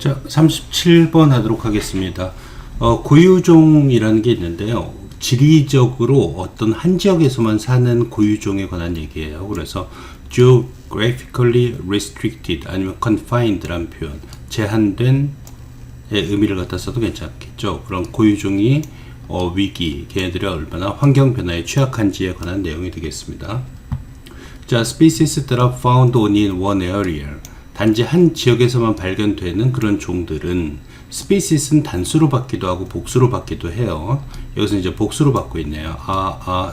자, 37번 하도록 하겠습니다. 고유종이라는 게 있는데요. 지리적으로 어떤 한 지역에서만 사는 고유종에 관한 얘기예요. 그래서 geographically restricted 아니면 confined라는 표현, 제한된 의 의미를 갖다 써도 괜찮겠죠. 그런 고유종이 위기, 걔네들이 얼마나 환경 변화에 취약한지에 관한 내용이 되겠습니다. 자, species that are found only in one area. 단지 한 지역에서만 발견되는 그런 종들은 스피시스는 단수로 받기도 하고 복수로 받기도 해요. 여기서 이제 복수로 받고 있네요.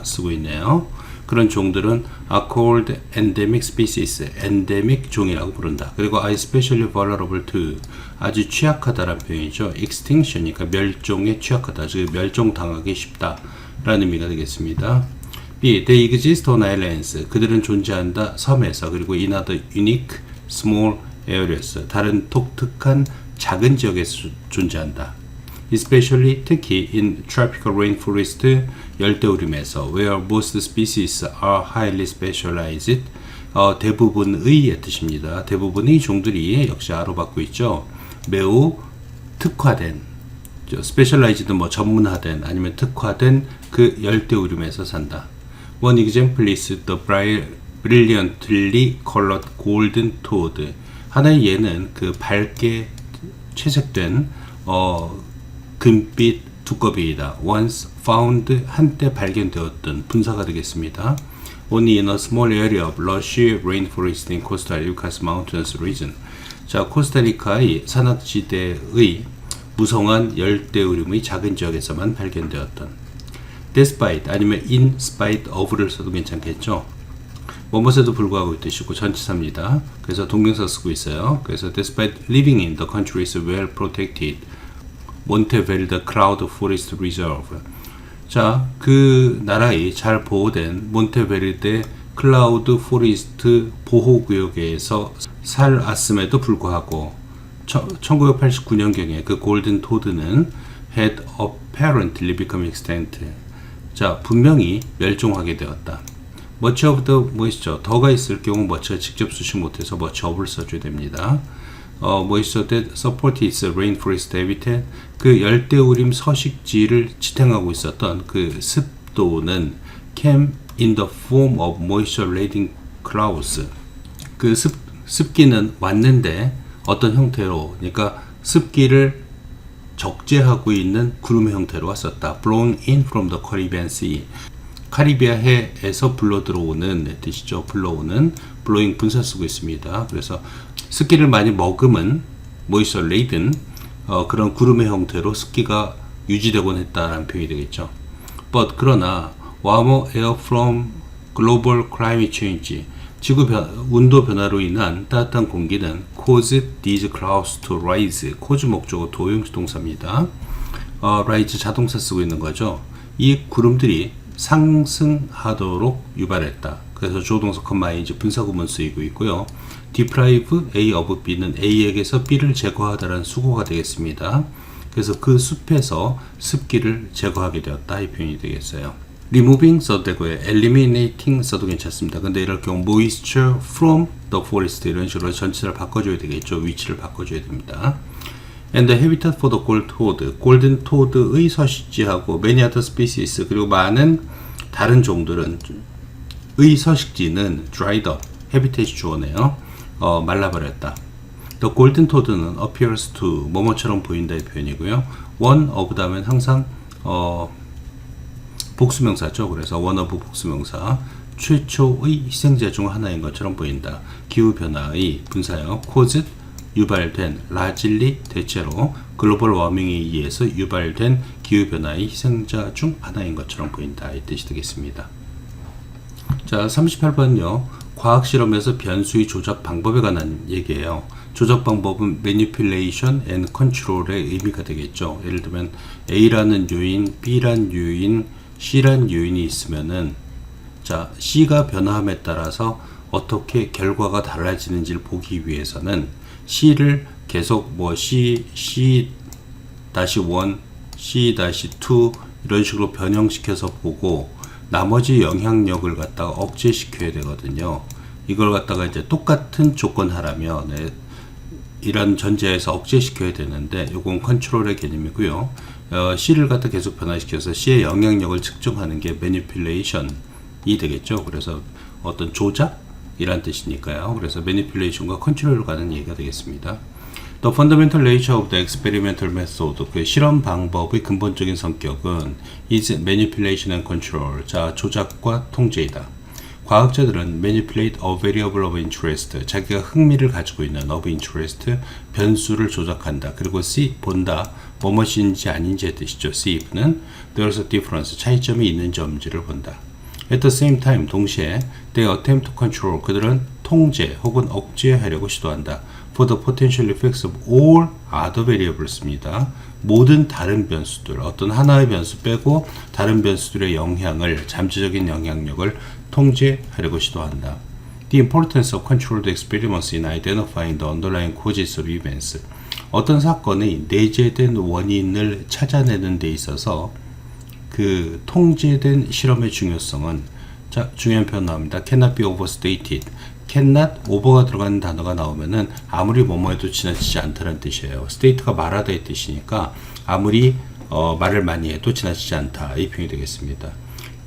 쓰고 있네요. 그런 종들은 are called endemic species, endemic 종이라고 부른다. 그리고 are especially vulnerable to, 아주 취약하다라는 표현이죠. extinction, 그러니까 멸종에 취약하다, 즉 멸종당하기 쉽다라는 의미가 되겠습니다. B. They exist on islands. 그들은 존재한다 섬에서. 그리고 in other unique small areas. 다른 독특한 작은 지역에서 존재한다. Especially 특히 in tropical rainforest 열대우림에서 where most species are highly specialized. 대부분의 뜻입니다. 대부분의 종들이 역시 아로 받고 있죠. 매우 특화된, specialized 뭐 전문화된 아니면 특화된 그 열대우림에서 산다. One example is the brilliantly colored golden toad. 하나의 예는 그 밝게 채색된 금빛 두꺼비이다. Once found, 한때 발견되었던 분사가 되겠습니다. Only in a small area of lush rainforest in Costa Rica's mountainous region. 자, 코스타리카의 산악지대의 무성한 열대우림의 작은 지역에서만 발견되었던. despite 아니면 in spite of를 써도 괜찮겠죠. 뭐뭐에도 불구하고 뜻이고 전치사입니다. 그래서 동명사 쓰고 있어요. 그래서 despite living in the country's well protected 몬테베르데 클라우드 포레스트 리저브. 자, 그 나라의 잘 보호된 몬테베르데 클라우드 포레스트 보호구역에서 살았음에도 불구하고 1989년경에 그 골든 토드는 had apparently become extinct. 자, 분명히 멸종하게 되었다. much of the 뭐있죠? 더가 있을 경우 much가 직접 쓰지 못해서 much of를 써줘야 됩니다. 뭐있죠? that support its rainforest habitat. 그 열대우림 서식지를 지탱하고 있었던 그 습도는 came in the form of moisture-laden clouds. 그 습기는 왔는데 어떤 형태로, 그러니까 습기를 적재하고 있는 구름의 형태로 왔었다. blown in from the Caribbean Sea. 카리비아 해에서 불러 들어오는 뜻이죠. 불러오는, blowing 분사 쓰고 있습니다. 그래서 습기를 많이 머금은 moisture laden, 그런 구름의 형태로 습기가 유지되곤 했다라는 표현이 되겠죠. But 그러나 warmer air from global climate change, 지구 온도 변화로 인한 따뜻한 공기는 cause these clouds to rise. cause 목적어 도형식 동사입니다. rise 자동사 쓰고 있는 거죠. 이 구름들이 상승하도록 유발했다. 그래서 조동사 컴마이즈 분사구문 쓰이고 있고요. deprive A of B는 A에게서 B를 제거하다라는 수고가 되겠습니다. 그래서 그 숲에서 습기를 제거하게 되었다, 이 표현이 되겠어요. removing 써도 되고요. eliminating 써도 괜찮습니다. 근데 이럴 경우 moisture from the forest 이런 식으로 전체를 바꿔줘야 되겠죠. 위치를 바꿔줘야 됩니다. And the habitat for the golden toad의 서식지하고 many other species, 그리고 많은 다른 종들은 의 서식지는 dried up, habitat이 주어네요. 말라버렸다. The golden toad는 appears to, 뭐뭐처럼 보인다의 표현이고요. one of 다음엔 항상 복수명사죠. 그래서 one of 복수명사, 최초의 희생자 중 하나인 것처럼 보인다. 기후변화의 분사요. caused, 유발된, largely, 대체로 글로벌 워밍에 의해서 유발된 기후변화의 희생자 중 하나인 것처럼 보인다, 이 뜻이 되겠습니다. 자, 38번은요. 과학실험에서 변수의 조작 방법에 관한 얘기예요. 조작 방법은 manipulation and control의 의미가 되겠죠. 예를 들면 A라는 요인, B라는 요인, C라는 요인이 있으면은, 자, C가 변화함에 따라서 어떻게 결과가 달라지는지를 보기 위해서는 C를 계속 뭐 C-1, C-2 이런 식으로 변형시켜서 보고 나머지 영향력을 갖다가 억제시켜야 되거든요. 이걸 갖다가 이제 똑같은 조건 하라면 이런 전제에서 억제시켜야 되는데 요건 컨트롤의 개념이고요. C를 갖다 계속 변화시켜서 C의 영향력을 측정하는 게 manipulation이 되겠죠. 그래서 어떤 조작이란 뜻이니까요. 그래서 manipulation과 컨트롤로 가는 얘기가 되겠습니다. The fundamental nature of the experimental method, 그 실험 방법의 근본적인 성격은 is manipulation and control, 자 조작과 통제이다. 과학자들은 manipulate a variable of interest, 자기가 흥미를 가지고 있는 of interest, 변수를 조작한다. 그리고 see, 본다, 뭐뭇인지 아닌지의 뜻이죠. see는 there's a difference, 차이점이 있는지 없는지를 본다. At the same time, 동시에 they attempt to control, 그들은 통제 혹은 억제하려고 시도한다. For the potential effects of all other variables입니다. 모든 다른 변수들, 어떤 하나의 변수 빼고 다른 변수들의 영향을, 잠재적인 영향력을 통제하려고 시도한다. The importance of controlled experiments in identifying the underlying causes of events. 어떤 사건의 내재된 원인을 찾아내는 데 있어서 그 통제된 실험의 중요성은, 자, 중요한 표현 나옵니다. cannot be overstated. cannot, over가 들어가는 단어가 나오면은 아무리 뭐뭐 해도 지나치지 않다는 뜻이에요. state가 말하다의 뜻이니까 아무리 말을 많이 해도 지나치지 않다, 이 표현이 되겠습니다.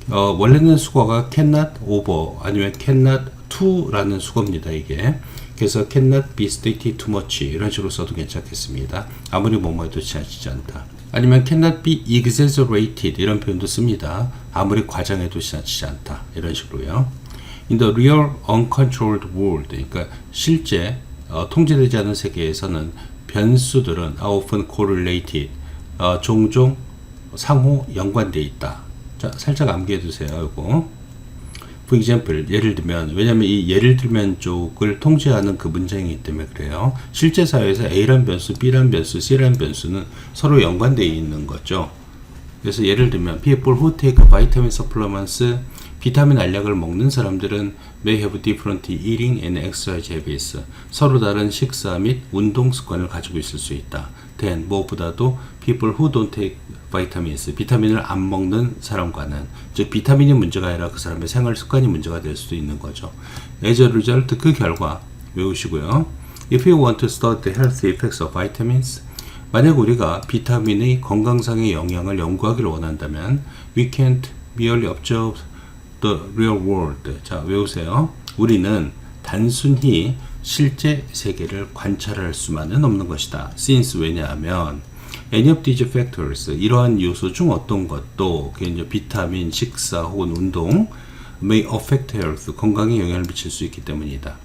원래는 수거가 cannot over 아니면 cannot to라는 수거입니다. 이게 그래서 cannot be stated too much 이런 식으로 써도 괜찮겠습니다. 아무리 뭐뭐 해도 지나치지 않다. 아니면 cannot be exaggerated 이런 표현도 씁니다. 아무리 과장해도 지나치지 않다, 이런 식으로요. In the real uncontrolled world, 그러니까 실제 통제되지 않은 세계에서는 변수들은 are often correlated, 종종 상호 연관되어 있다. 자, 살짝 암기해 두세요. 이거. For example, 예를 들면, 왜냐면 이 예를 들면 쪽을 통제하는 그 문장이기 때문에 그래요. 실제 사회에서 A란 변수, B란 변수, C란 변수는 서로 연관되어 있는 거죠. 그래서 예를 들면 people who take vitamin supplements, 비타민 알약을 먹는 사람들은 may have different eating and exercise habits. 서로 다른 식사 및 운동 습관을 가지고 있을 수 있다. then 무엇보다도 people who don't take vitamins, 비타민을 안 먹는 사람과는, 즉 비타민이 문제가 아니라 그 사람의 생활 습관이 문제가 될 수도 있는 거죠. as a result, 그 결과 외우시고요. If you want to study the health effects of vitamins, 만약 우리가 비타민의 건강상의 영향을 연구하기를 원한다면 we can't merely observe the real world. 자, 외우세요. 우리는 단순히 실제 세계를 관찰할 수만은 없는 것이다. since, 왜냐하면 any of these factors, 이러한 요소 중 어떤 것도 비타민, 식사 혹은 운동 may affect health, 건강에 영향을 미칠 수 있기 때문이다.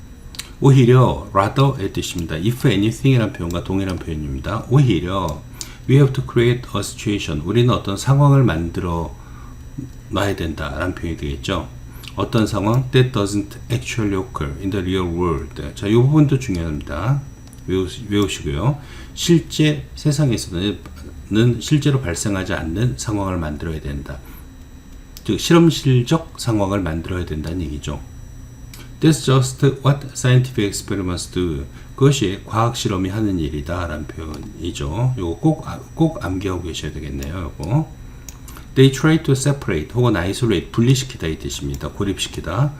오히려 rather의 뜻입니다. if anything 이란 표현과 동일한 표현입니다. 오히려 we have to create a situation, 우리는 어떤 상황을 만들어 놔야 된다 라는 표현이 되겠죠. 어떤 상황? that doesn't actually occur in the real world. 자, 이 부분도 중요합니다. 외우시고요. 실제 세상에서는 실제로 발생하지 않는 상황을 만들어야 된다. 즉 실험실적 상황을 만들어야 된다는 얘기죠. That's just what scientific experiments do. 그것이 과학 실험이 하는 일이다 라는 표현이죠. 이거 꼭 암기하고 계셔야 되겠네요. 이거. They try to separate 혹은 isolate, 분리시키다 이 뜻입니다. 고립시키다.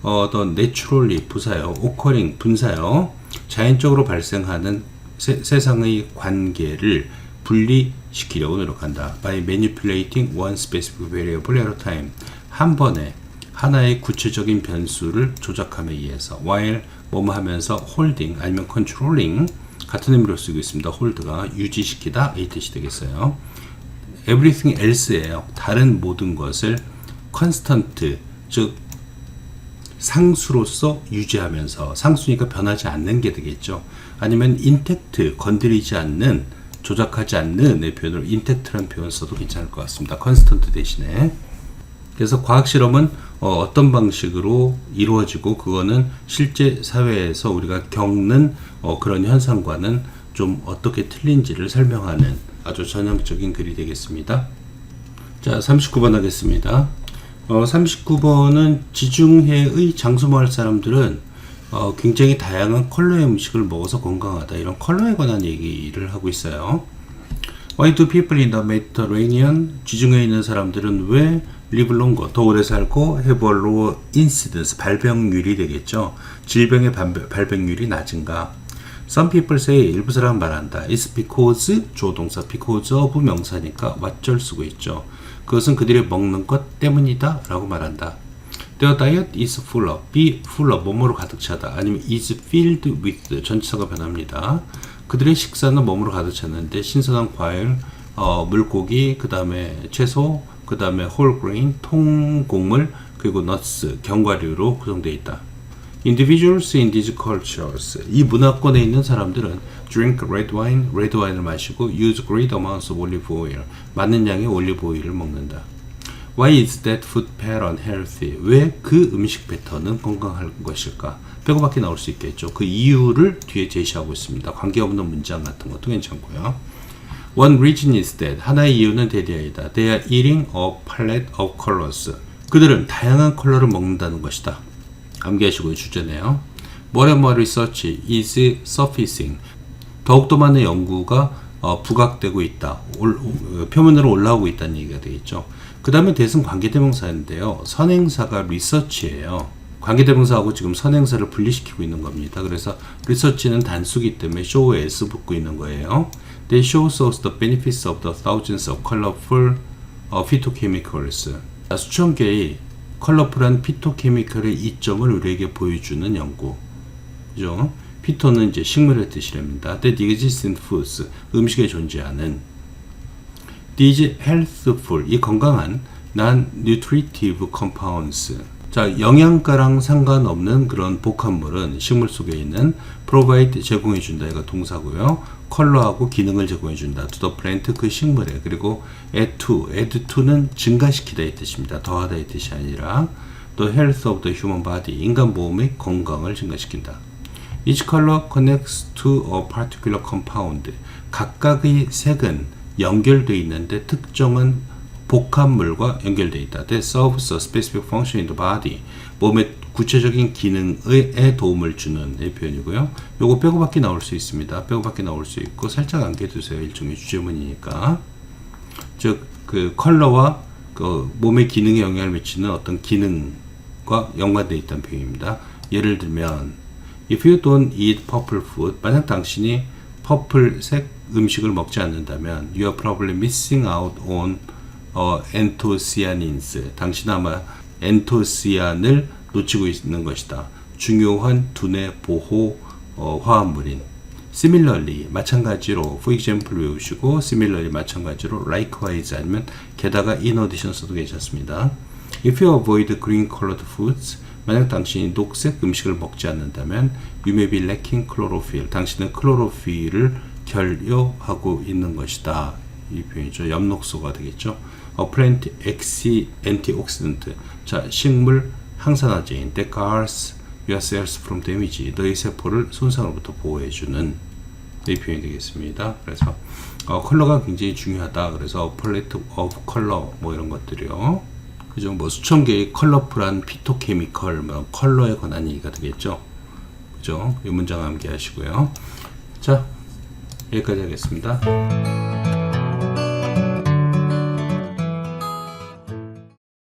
The naturally, 부사요. occurring, 분사요. 자연적으로 발생하는 세상의 관계를 분리시키려고 노력한다. By manipulating one specific variable at a time. 한 번에 하나의 구체적인 변수를 조작함에 의해서. while 뭐뭐 하면서 holding 아니면 controlling, 같은 의미로 쓰고 있습니다. hold가 유지시키다 이 뜻이 되겠어요. everything else예요. 다른 모든 것을 constant, 즉 상수로서 유지하면서, 상수니까 변하지 않는 게 되겠죠. 아니면 intact, 건드리지 않는, 조작하지 않는 의 표현으로 intact라는 표현 써도 괜찮을 것 같습니다. constant 대신에. 그래서 과학 실험은 어떤 방식으로 이루어지고 그거는 실제 사회에서 우리가 겪는 그런 현상과는 좀 어떻게 틀린지를 설명하는 아주 전형적인 글이 되겠습니다. 자, 39번 하겠습니다. 39번은 지중해의 장수마을 사람들은 굉장히 다양한 컬러의 음식을 먹어서 건강하다, 이런 컬러에 관한 얘기를 하고 있어요. Why do people in the Mediterranean, 지중해에 있는 사람들은 왜 live longer, 더 오래 살고 have a lower incidence, 발병률이 되겠죠. 질병의 발병률이 낮은가? Some people say 일부 사람 말한다. It's because 조동사 because of 명사니까 what절 쓰고 있죠. 그것은 그들이 먹는 것 때문이다 라고 말한다. Their diet is full of, be full of, 뭐뭐로 가득 차다. 아니면 is filled with, 전치사가 변합니다. 그들의 식사는 뭐뭐로 가득 찼는데 신선한 과일, 물고기, 그 다음에 채소, 그 다음에 whole grain, 통곡물, 그리고 nuts, 견과류로 구성되어 있다. Individuals in these cultures, 이 문화권에 있는 사람들은 drink red wine을 마시고 use great amounts of olive oil, 많은 양의 올리브 오일을 먹는다. Why is that food pattern healthy? 왜 그 음식 패턴은 건강할 것일까? 빼고밖에 나올 수 있겠죠. 그 이유를 뒤에 제시하고 있습니다. 관계없는 문장 같은 것도 괜찮고요. One reason is that, 하나의 이유는 대대이다. They are eating a palette of colors. 그들은 다양한 컬러를 먹는다는 것이다. 암기하시고요. 주제네요. More and more research is surfacing. 더욱더 많은 연구가 부각되고 있다. 표면으로 올라오고 있다는 얘기가 되겠죠. 그 다음에 대승 관계대명사인데요. 선행사가 research예요. 관계대명사하고 지금 선행사를 분리시키고 있는 겁니다. 그래서 research는 단수기 때문에 show에 s 붙고 있는 거예요. They shows us the benefits of the thousands of colorful phytochemicals. 수천 개의 컬러풀한 피토케미컬의 이점을 우리에게 보여주는 연구. 그죠? 피토는 이제 식물의 뜻이랍니다. That exist in foods. 음식에 존재하는. These healthful. 이 건강한 non-nutritive compounds. 자, 영양가랑 상관없는 그런 복합물은 식물 속에 있는 provide 제공해준다. 이가 동사고요. 컬러하고 기능을 제공해준다. to the plant 그 식물에. 그리고 add to는 증가시키다 이 뜻입니다. 더하다 이 뜻이 아니라 the health of the human body 인간 몸의 건강을 증가시킨다. Each color connects to a particular compound. 각각의 색은 연결되어 있는데 특정한 복합물과 연결되어 있다. That serves a specific function in the body. 몸의 구체적인 기능에 도움을 주는 표현이고요. 요거 빼고밖에 나올 수 있습니다. 빼고밖에 나올 수 있고 살짝 안겨두세요. 일종의 주제문이니까. 즉, 그 컬러와 그 몸의 기능에 영향을 미치는 어떤 기능과 연관되어 있다는 표현입니다. 예를 들면 If you don't eat purple food, 만약 당신이 퍼플색 음식을 먹지 않는다면 You are probably missing out on anthocyanins. 당신은 아마 엔토시안을 놓치고 있는 것이다. 중요한 두뇌 보호 화합물인. Similarly, 마찬가지로, for example 외우시고, similarly 마찬가지로, likewise 아니면 게다가 in addition 써도 괜찮습니다. If you avoid green colored foods, 만약 당신이 녹색 음식을 먹지 않는다면 you may be lacking chlorophyll. 당신은 클로로필을 결여하고 있는 것이다. 이 표현이죠. 엽록소가 되겠죠. plant antioxidant. 자, 식물 항산화제인 that guards your cells from damage. 너의 세포를 손상으로부터 보호해주는 이 표현이 되겠습니다. 그래서 컬러가 굉장히 중요하다. 그래서 palette of color 뭐 이런 것들이요. 그죠? 뭐 수천 개의 컬러풀한 피토케미컬, 뭐 컬러에 관한 얘기가 되겠죠. 그죠? 이 문장 암기하시고요. 자, 여기까지 하겠습니다.